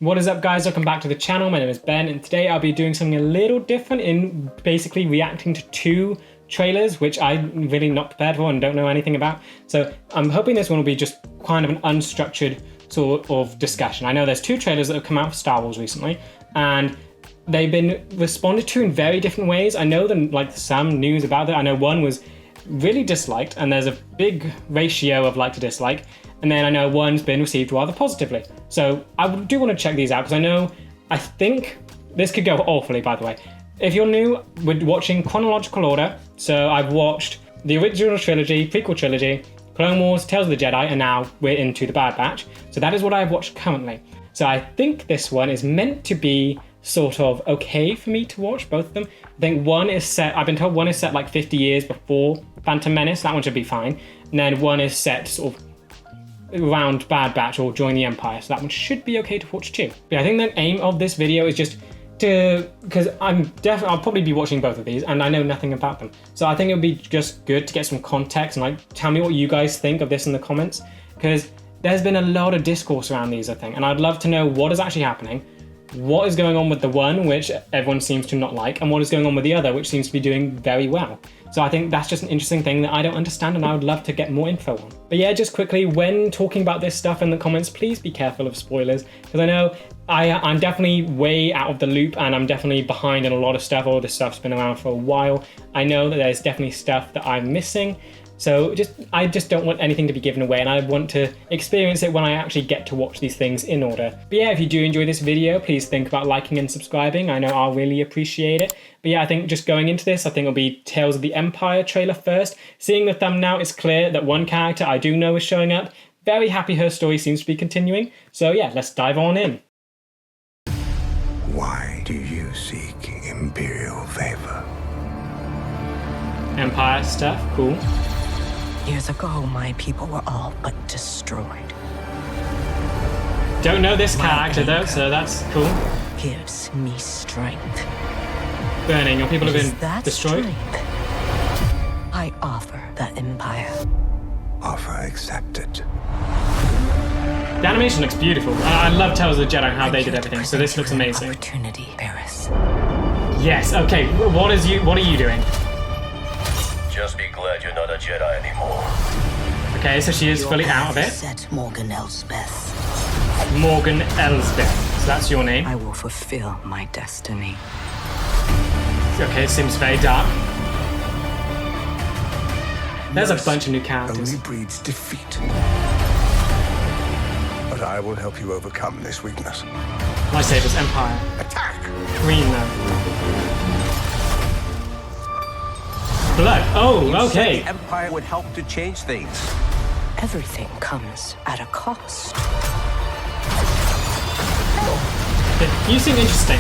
What is up, guys? Welcome back to the channel. My name is Ben, and today I'll be doing something a little different in basically reacting to two trailers, which I'm really not prepared for and don't know anything about. So I'm hoping this one will be just kind of an unstructured sort of discussion. I know there's two trailers that have come out for Star Wars recently, and they've been responded to in very different ways. I know that like some news about it. I know one was really disliked, and there's a big ratio of like to dislike. And then I know one's been received rather positively. So I do want to check these out, because I think this could go awfully, by the way. If you're new, we're watching chronological order. So I've watched the original trilogy, prequel trilogy, Clone Wars, Tales of the Jedi, and now we're into the Bad Batch. So that is what I've watched currently. So I think this one is meant to be sort of okay for me to watch, both of them. I think one is set, I've been told one is set like 50 years before Phantom Menace. That one should be fine. And then one is set sort of around Bad Batch or Join the Empire, so that one should be okay to watch too. But I think the aim of this video is just to, because I'll probably be watching both of these and I know nothing about them, so I think it would be just good to get some context and like tell me what you guys think of this in the comments, because there's been a lot of discourse around these, I think, and I'd love to know what is actually happening, what is going on with the one which everyone seems to not like, and what is going on with the other which seems to be doing very well. So I think that's just an interesting thing that I don't understand, and I would love to get more info on. But yeah, just quickly, when talking about this stuff in the comments, please be careful of spoilers, because I know I'm definitely way out of the loop, and I'm definitely behind in a lot of stuff. All this stuff's been around for a while. I know that there's definitely stuff that I'm missing. So I just don't want anything to be given away, and I want to experience it when I actually get to watch these things in order. But yeah, if you do enjoy this video, please think about liking and subscribing. I know I'll really appreciate it. But yeah, I think just going into this, I think it'll be Tales of the Empire trailer first. Seeing the thumbnail, it's clear that one character I do know is showing up. Very happy her story seems to be continuing. So yeah, let's dive on in. Why do you seek Imperial favor? Empire stuff, cool. Years ago, my people were all but destroyed. Don't know this character though, so that's cool. Gives me strength. Burning, your people have been that destroyed? Strength I offer the Empire. Offer accepted. The animation looks beautiful. I love Tales of the Jedi, how they did everything, so this looks amazing. Opportunity, Barris. Yes, okay, what are you doing? Just be glad you're not a Jedi anymore. Okay, so she is fully out of it. Set Morgan Elsbeth. Morgan Elsbeth, so that's your name. I will fulfill my destiny. Okay, it seems very dark. There's a bunch of new characters. Only breeds defeat. But I will help you overcome this weakness. Lightsabers, Empire. Attack! Green though. Blood. Oh, okay. The Empire would help to change things. Everything comes at a cost. You seem interesting.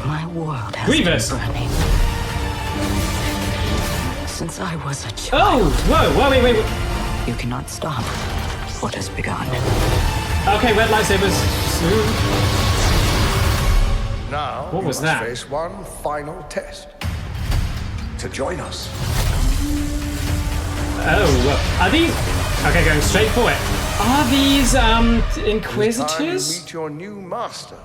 My world has Grievous. been burning since I was a child. Oh, whoa, wait. You cannot stop what has begun. Okay, red lightsabers. Soon. Now, What was you must that? face one final test. To join us. Oh, are these... Okay, going straight for it. Are these, It's time you Inquisitors? meet your new master.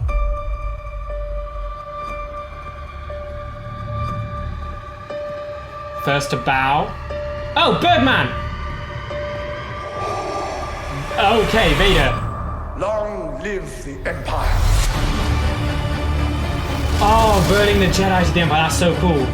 First to bow. Oh, Birdman! Okay, Vader. Long live the Empire. Oh, burning the Jedi to the Empire. That's so cool.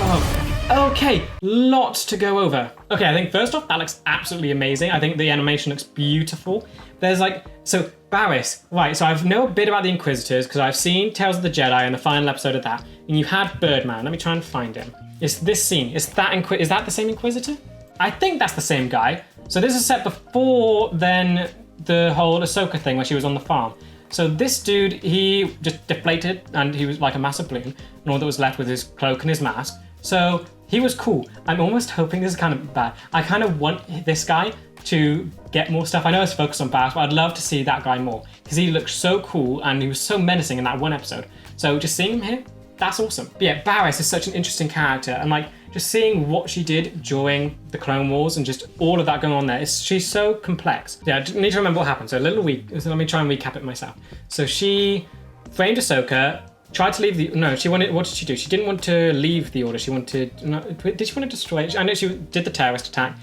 Oh, okay. Lots to go over. Okay, I think first off, that looks absolutely amazing. I think the animation looks beautiful. There's like, so Barris, right, so I know a bit about the Inquisitors because I've seen Tales of the Jedi and the final episode of that. And you had Birdman. Let me try and find him. It's this scene. Is that the same Inquisitor? I think that's the same guy. So this is set before then the whole Ahsoka thing where she was on the farm. So this dude, he just deflated and he was like a massive balloon, and all that was left was his cloak and his mask. So he was cool. I'm almost hoping this is kind of bad. I kind of want this guy to get more stuff. I know it's focused on Barris, but I'd love to see that guy more because he looked so cool and he was so menacing in that one episode. So just seeing him here, that's awesome. But yeah, Barris is such an interesting character, and like just seeing what she did during the Clone Wars and just all of that going on there. She's so complex. Yeah, I need to remember what happened. So let me try and recap it myself. So she framed Ahsoka, tried to leave the, no, she wanted, what did she do? She didn't want to leave the Order. She wanted, no, did she want to destroy it? I know she did the terrorist attack,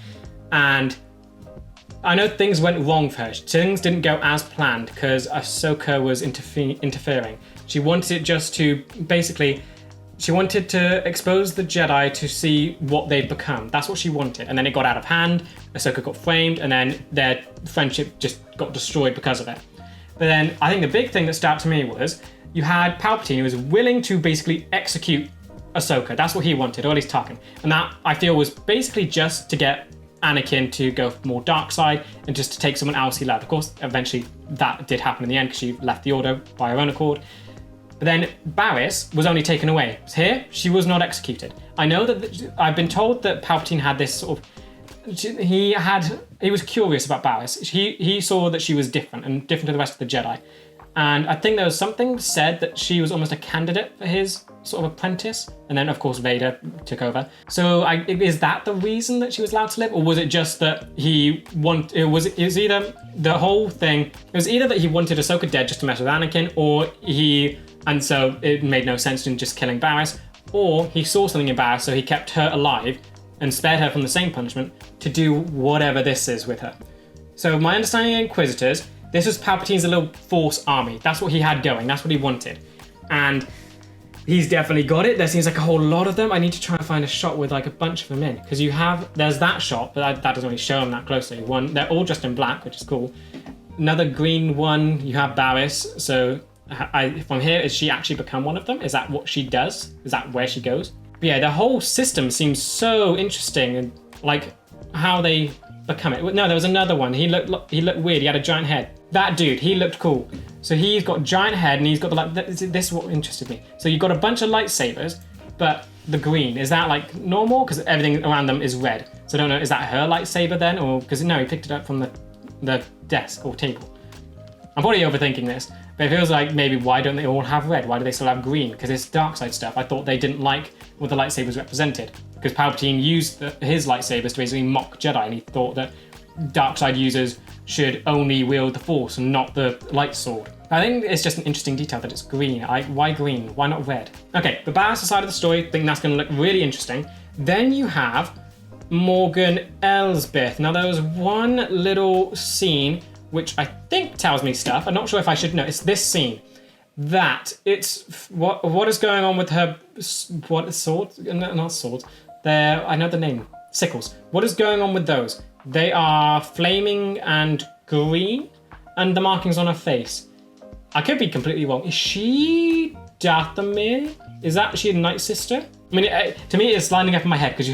and I know things went wrong for her. Things didn't go as planned because Ahsoka was interfering. She wanted it just to, basically, she wanted to expose the Jedi to see what they'd become. That's what she wanted. And then it got out of hand, Ahsoka got framed, and then their friendship just got destroyed because of it. But then I think the big thing that stood out to me was you had Palpatine, who was willing to basically execute Ahsoka. That's what he wanted, or at least Tarkin. And that, I feel, was basically just to get Anakin to go more dark side and just to take someone else he loved. Of course, eventually that did happen in the end because she left the Order by her own accord. But then Barriss was only taken away. Here, she was not executed. I know that I've been told that Palpatine had this sort of, he was curious about Barriss. He saw that she was different and different to the rest of the Jedi. And I think there was something said that she was almost a candidate for his sort of apprentice. And then, of course, Vader took over. So is that the reason that she was allowed to live? Or was it just that it was either the whole thing, it was either that he wanted Ahsoka dead just to mess with Anakin, and so it made no sense in just killing Barriss, or he saw something in Barriss, so he kept her alive and spared her from the same punishment to do whatever this is with her. So my understanding of Inquisitors, this was Palpatine's little Force army. That's what he had going. That's what he wanted. And he's definitely got it. There seems like a whole lot of them. I need to try and find a shot with like a bunch of them in. Because there's that shot, but that doesn't really show them that closely. One, they're all dressed in black, which is cool. Another green one, you have Barriss. So from here, has she actually become one of them? Is that what she does? Is that where she goes? But yeah, the whole system seems so interesting, and like how they become it. No, there was another one. He looked weird. He had a giant head. That dude, he looked cool. So he's got a giant head, and he's got this is what interested me. So you've got a bunch of lightsabers, but the green, is that like normal? Because everything around them is red. So I don't know, is that her lightsaber then? Or, because no, he picked it up from the desk or table. I'm probably overthinking this, but it feels like maybe why don't they all have red? Why do they still have green? Because it's dark side stuff. I thought they didn't like what the lightsabers represented, because Palpatine used his lightsabers to basically mock Jedi, and he thought that dark side users should only wield the Force and not the light sword. I think it's just an interesting detail that it's green. Why green? Why not red? Okay, the Barriss side of the story, I think that's going to look really interesting. Then you have Morgan Elsbeth. Now there was one little scene which I think tells me stuff. I'm not sure if I should know. It's this scene. What is going on with her, what, swords? No, not swords. I know the name. Sickles. What is going on with those? They are flaming and green, and the markings on her face. I could be completely wrong. Is she Dathomir? Is she a Night Sister? I mean, to me, it's lining up in my head because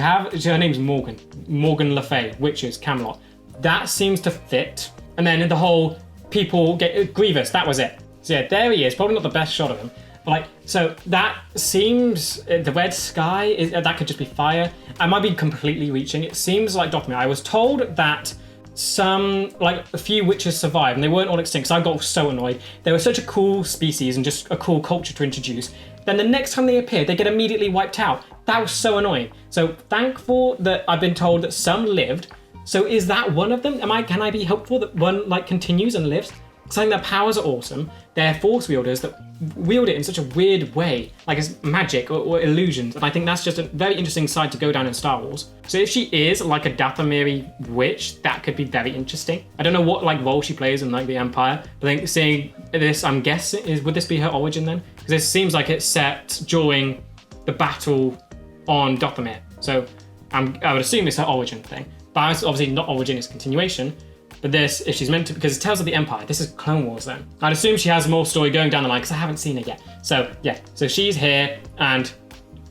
her name's Morgan Le Fay, Witches, Camelot. That seems to fit. And then the whole people get Grievous. That was it. So yeah, there he is. Probably not the best shot of him, but so that seems the red sky. That could just be fire. I might be completely reaching. It seems like Dathomir. I was told that a few witches survived and they weren't all extinct, so I got so annoyed. They were such a cool species and just a cool culture to introduce. Then the next time they appear, they get immediately wiped out. That was so annoying. So thankful that I've been told that some lived. So is that one of them? Can I be hopeful that one continues and lives? Saying their powers are awesome. They're Force wielders that wield it in such a weird way, like it's magic or illusions. And I think that's just a very interesting side to go down in Star Wars. So if she is like a Dathomiri witch, that could be very interesting. I don't know what role she plays in the Empire, but I think seeing this, I'm guessing, would this be her origin then? Because it seems like it's set during the battle on Dathomir. So I would assume it's her origin thing. But it's obviously not origin, it's continuation. But this, if she's meant to, because it tells of the Empire. This is Clone Wars then. I'd assume she has more story going down the line because I haven't seen it yet. So yeah, so she's here, and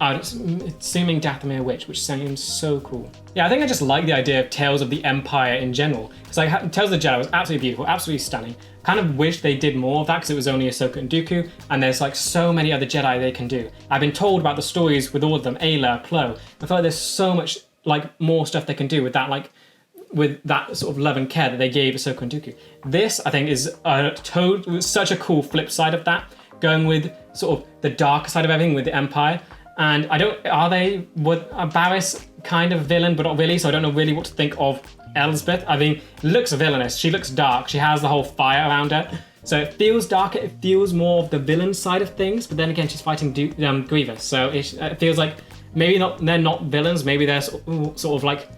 I'm assuming Dathomir Witch, which seems so cool. Yeah, I think I just like the idea of Tales of the Empire in general. Because Tales of the Jedi was absolutely beautiful, absolutely stunning. Kind of wish they did more of that because it was only Ahsoka and Dooku, and there's so many other Jedi they can do. I've been told about the stories with all of them, Ayla, Plo. I feel like there's so much more stuff they can do with that with that sort of love and care that they gave Ahsoka and Dooku. This, I think, is such a cool flip side of that, going with sort of the darker side of everything with the Empire. And I don't, Barris kind of villain, but not really, so I don't know really what to think of Elspeth. I mean, looks villainous, she looks dark, she has the whole fire around her. So it feels darker, it feels more of the villain side of things, but then again, she's fighting Grievous, so it feels like maybe they're not villains, maybe they're sort of like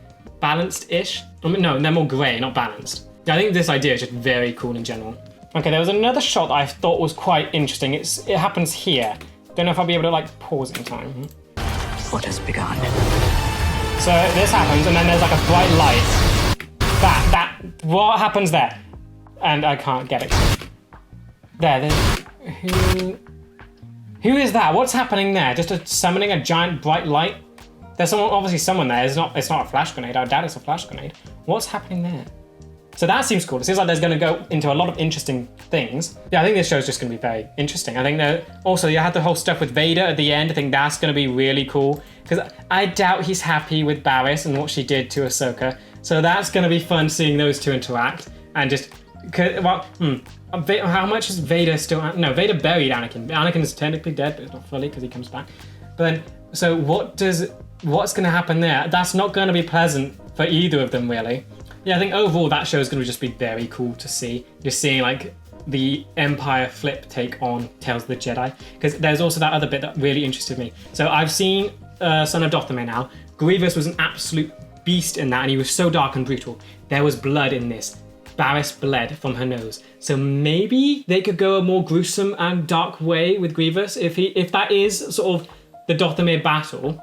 balanced-ish. I mean, no, they're more grey, not balanced. I think this idea is just very cool in general. Okay, there was another shot that I thought was quite interesting. It happens here. Don't know if I'll be able to like pause it in time. What has begun? So this happens, and then there's like a bright light. What happens there? And I can't get it. Who is that? What's happening there? Just summoning a giant bright light? There's obviously someone there. It's not a flash grenade. I doubt it's a flash grenade. What's happening there? So that seems cool. It seems like there's going to go into a lot of interesting things. Yeah, I think this show's just going to be very interesting. I think that also you had the whole stuff with Vader at the end. I think that's going to be really cool because I doubt he's happy with Barriss and what she did to Ahsoka. So that's going to be fun seeing those two interact and just. How much is Vader still? No, Vader buried Anakin. Anakin is technically dead, but it's not fully because he comes back. But then, so what's going to happen there? That's not going to be pleasant for either of them, really. Yeah, I think overall that show is going to just be very cool to see. Just seeing like the Empire flip take on Tales of the Jedi. Because there's also that other bit that really interested me. So I've seen Son of Dathomir now. Grievous was an absolute beast in that, and he was so dark and brutal. There was blood in this. Barriss bled from her nose. So maybe they could go a more gruesome and dark way with Grievous. If that is sort of the Dathomir battle,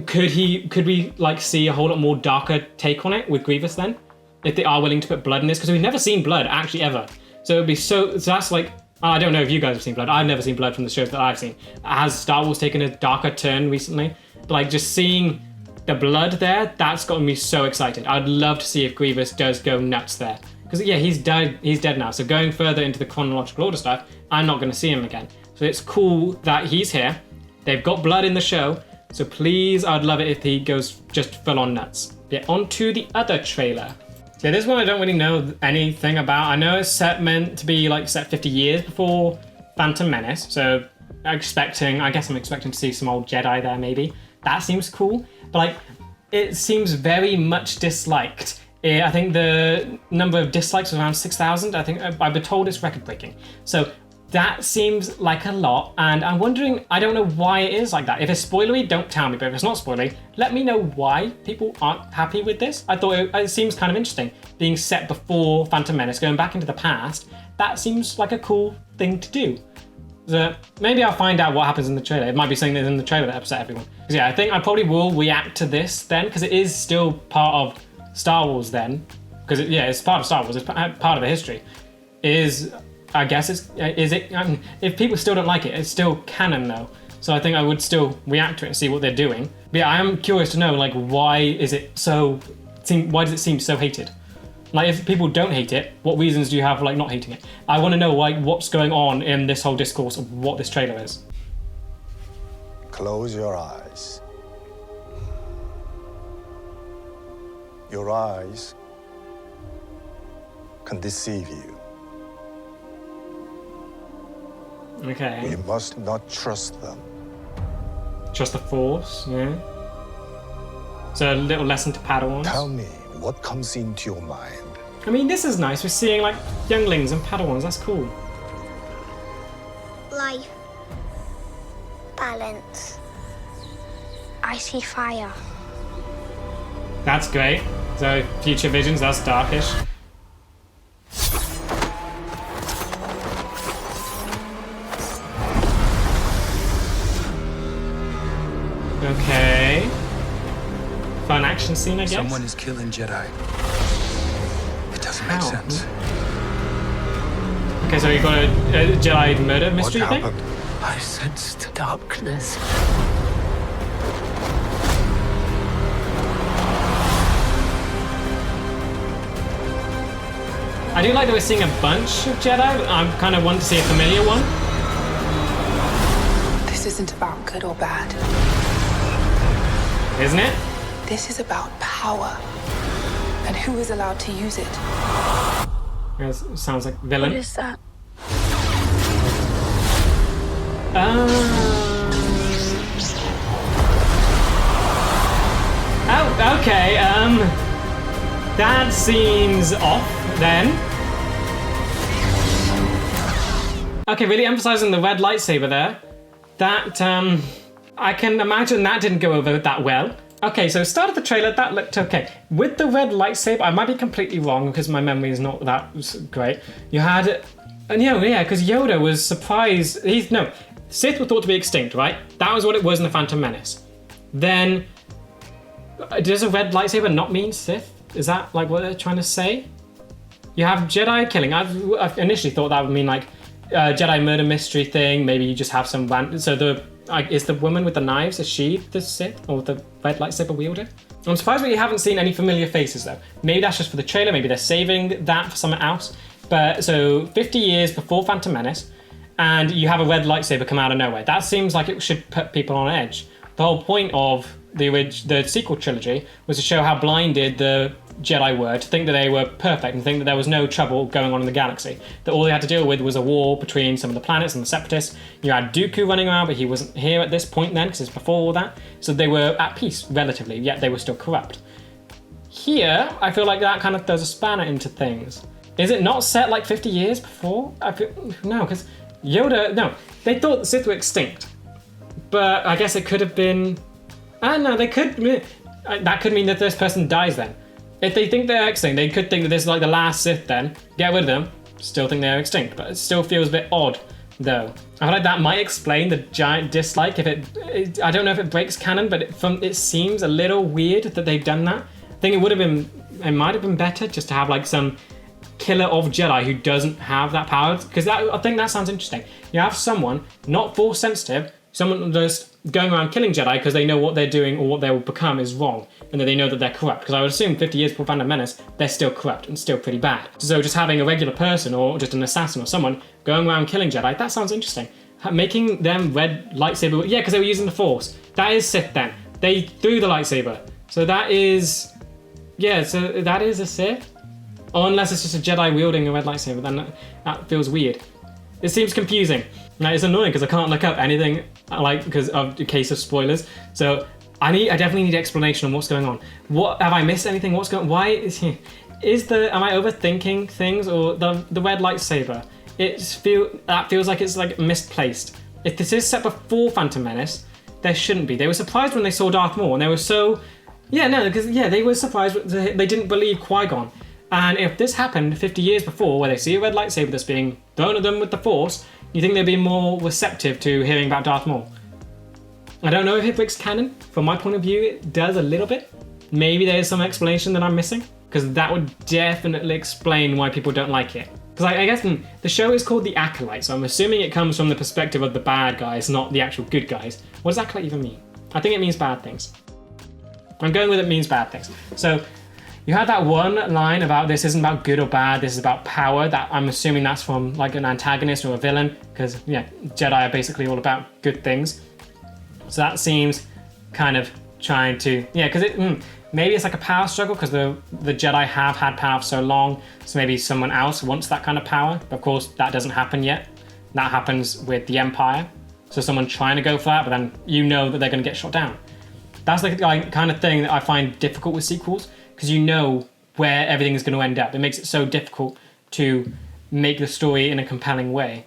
could we like see a whole lot more darker take on it with Grievous then? If they are willing to put blood in this, because we've never seen blood actually ever. So it'd be so that's like, I don't know if you guys have seen blood. I've never seen blood from the shows that I've seen. Has Star Wars taken a darker turn recently? But like just seeing the blood there, that's gotten me so excited. I'd love to see if Grievous does go nuts there. Because yeah, he's dead now. So going further into the chronological order stuff, I'm not going to see him again. So it's cool that he's here. They've got blood in the show. So please, I'd love it if he goes just full on nuts. Yeah, on to the other trailer. So this one I don't really know anything about. I know it's meant to be like set 50 years before Phantom Menace. So I guess I'm expecting to see some old Jedi there maybe. That seems cool. But like, it seems very much disliked. I think the number of dislikes was around 6,000. I think I've been told it's record breaking. So that seems like a lot, and I'm wondering, I don't know why it is like that. If it's spoilery, don't tell me, but if it's not spoilery, let me know why people aren't happy with this. I thought it seems kind of interesting, being set before Phantom Menace, going back into the past. That seems like a cool thing to do. So maybe I'll find out what happens in the trailer. It might be something that's in the trailer that upset everyone. Because yeah, I think I probably will react to this then, because it is still part of Star Wars then. Because it's part of Star Wars, it's part of the history. I guess if people still don't like it, it's still canon though. So I think I would still react to it and see what they're doing. But yeah, I am curious to know like why does it seem so hated? Like if people don't hate it, what reasons do you have for like not hating it? I want to know like what's going on in this whole discourse of what this trailer is. Close your eyes. Your eyes can deceive you. Okay. You must not trust them. Trust the Force, yeah. So a little lesson to Padawans. Tell me what comes into your mind. I mean, this is nice. We're seeing like younglings and Padawans. That's cool. Life. Balance. I see fire. That's great. So future visions, that's darkish. Okay. Fun action scene, I guess. Someone is killing Jedi. It doesn't make How? sense. Okay, so you got a Jedi murder mystery What thing? happened? I sensed darkness. I do like that we're seeing a bunch of Jedi, but I kind of want to see a familiar one. This isn't about good or bad. Isn't it? This is about power and who is allowed to use it. It sounds like villain. What is that? Oh, okay, that seems off then. Okay, really emphasizing the red lightsaber there. That, I can imagine that didn't go over that well. Okay, so start of the trailer, that looked okay. With the red lightsaber, I might be completely wrong because my memory is not that great. You had, and yeah, because Yoda was surprised. Sith were thought to be extinct, right? That was what it was in the Phantom Menace. Then, does a red lightsaber not mean Sith? Is that like what they're trying to say? You have Jedi killing. I've initially thought that would mean like Jedi murder mystery thing. Maybe you just have some is the woman with the knives, is she the Sith or the red lightsaber wielder? I'm surprised we haven't seen any familiar faces though. Maybe that's just for the trailer, maybe they're saving that for something else. But so 50 years before Phantom Menace, and you have a red lightsaber come out of nowhere. That seems like it should put people on edge. The whole point of the sequel trilogy was to show how blinded the Jedi were to think that they were perfect and think that there was no trouble going on in the galaxy. That all they had to deal with was a war between some of the planets and the Separatists. You had Dooku running around, but he wasn't here at this point then because it's before all that. So they were at peace, relatively, yet they were still corrupt. Here, I feel like that kind of throws a spanner into things. Is it not set like 50 years before? No, because Yoda, no. They thought the Sith were extinct. But I guess it could have been... I don't know, that could mean that this person dies then. If they think they're extinct, they could think that this is like the last Sith then, get rid of them, still think they're extinct, but it still feels a bit odd though. I feel like that might explain the giant dislike if I don't know if it breaks canon, but it seems a little weird that they've done that. I think it might have been better just to have like some killer of Jedi who doesn't have that power, because I think that sounds interesting. You have someone not force sensitive, someone just going around killing Jedi because they know what they're doing or what they will become is wrong, and that they know that they're corrupt. Because I would assume 50 years before Phantom Menace, they're still corrupt and still pretty bad. So just having a regular person or just an assassin or someone going around killing Jedi, that sounds interesting. Making them red lightsaber, yeah, because they were using the Force. That is Sith then. They threw the lightsaber. So that is, yeah, so that is a Sith. Or unless it's just a Jedi wielding a red lightsaber, then that feels weird. It seems confusing. Now, it's annoying because I can't look up anything because of the case of spoilers. So I definitely need explanation on what's going on. What have I missed anything? What's going? Why is he? Am I overthinking things or the red lightsaber? That feels like it's like misplaced. If this is set before Phantom Menace, there shouldn't be. They were surprised when they saw Darth Maul, and they were so they were surprised. They didn't believe Qui-Gon. And if this happened 50 years before, where they see a red lightsaber that's being thrown at them with the Force, you think they'd be more receptive to hearing about Darth Maul? I don't know if it breaks canon. From my point of view, it does a little bit. Maybe there's some explanation that I'm missing, because that would definitely explain why people don't like it. Because I guess the show is called The Acolyte, so I'm assuming it comes from the perspective of the bad guys, not the actual good guys. What does Acolyte even mean? I think it means bad things. I'm going with it means bad things. So you had that one line about this isn't about good or bad, this is about power. That I'm assuming that's from like an antagonist or a villain, because yeah, Jedi are basically all about good things. So that seems kind of trying to, yeah, because maybe it's like a power struggle because the Jedi have had power for so long, so maybe someone else wants that kind of power. But of course, that doesn't happen yet. That happens with the Empire. So someone trying to go for that, but then you know that they're going to get shot down. That's the kind of thing that I find difficult with sequels, because you know where everything is going to end up. It makes it so difficult to make the story in a compelling way.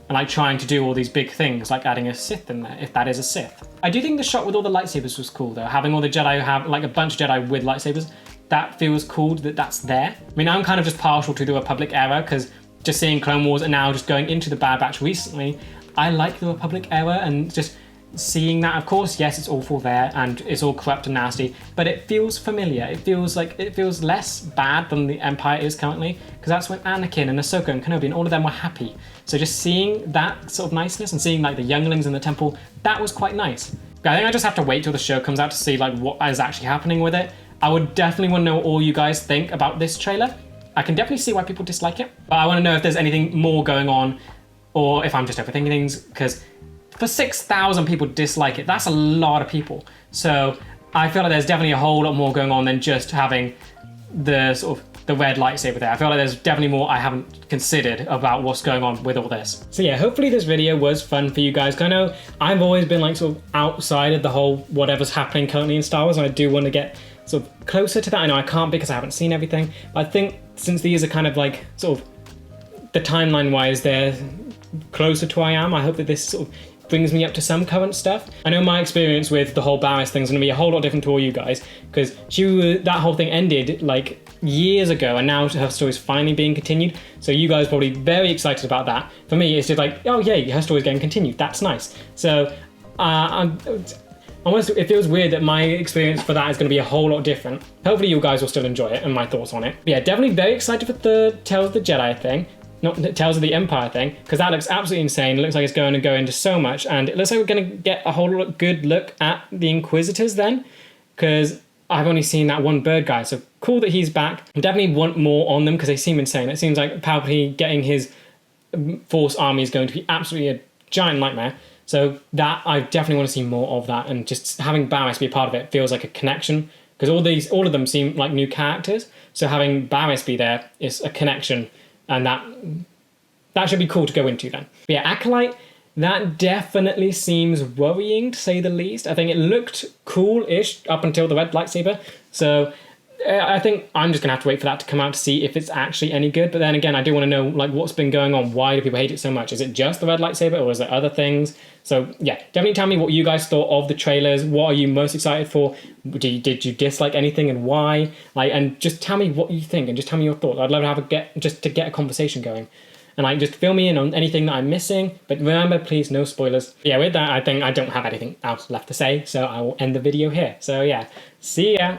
And like trying to do all these big things, like adding a Sith in there, if that is a Sith. I do think the shot with all the lightsabers was cool though. Having all the Jedi have like a bunch of Jedi with lightsabers, that feels cool that that's there. I mean, I'm kind of just partial to the Republic era, because just seeing Clone Wars and now just going into the Bad Batch recently, I like the Republic era and just seeing that. Of course, yes, it's awful there and it's all corrupt and nasty, but it feels familiar. It feels less bad than the Empire is currently, because that's when Anakin and Ahsoka and Kenobi and all of them were happy. So just seeing that sort of niceness and seeing like the younglings in the temple, that was quite nice. But I think I just have to wait till the show comes out to see like what is actually happening with it. I would definitely want to know what all you guys think about this trailer. I can definitely see why people dislike it, but I want to know if there's anything more going on or if I'm just overthinking things, because for 6,000 people dislike it, that's a lot of people. So I feel like there's definitely a whole lot more going on than just having the sort of the red lightsaber there. I feel like there's definitely more I haven't considered about what's going on with all this. So yeah, hopefully this video was fun for you guys. 'Cause I know I've always been like sort of outside of the whole whatever's happening currently in Star Wars, and I do want to get sort of closer to that. I know I can't because I haven't seen everything, but I think since these are kind of like sort of the timeline wise they're closer to where I am, I hope that this sort of brings me up to some current stuff. I know my experience with the whole Barriss thing is going to be a whole lot different to all you guys, because that whole thing ended like years ago, and now her story's finally being continued. So you guys are probably very excited about that. For me, it's just like, oh yay, her story's getting continued. That's nice. So it feels weird that my experience for that is going to be a whole lot different. Hopefully you guys will still enjoy it and my thoughts on it. But yeah, definitely very excited for the Tales of the Jedi thing. Not Tales of the Empire thing, because that looks absolutely insane. It looks like it's going to go into so much, and it looks like we're going to get a whole good look at the Inquisitors then, because I've only seen that one bird guy, so cool that he's back. I definitely want more on them because they seem insane. It seems like Palpatine getting his Force army is going to be absolutely a giant nightmare. So that, I definitely want to see more of that, and just having Barriss be a part of it feels like a connection, because all of them seem like new characters, so having Barriss be there is a connection. And that should be cool to go into then. But yeah, Acolyte, that definitely seems worrying to say the least. I think it looked cool-ish up until the red lightsaber. So I think I'm just gonna have to wait for that to come out to see if it's actually any good. But then again, I do want to know like what's been going on. Why do people hate it so much? Is it just the red lightsaber, or is there other things? So yeah, definitely tell me what you guys thought of the trailers. What are you most excited for? Did you dislike anything, and why? Like, and just tell me what you think, and just tell me your thoughts. I'd love to have to get a conversation going. And like, just fill me in on anything that I'm missing. But remember, please, no spoilers. Yeah, with that, I think I don't have anything else left to say, so I will end the video here. So yeah, see ya.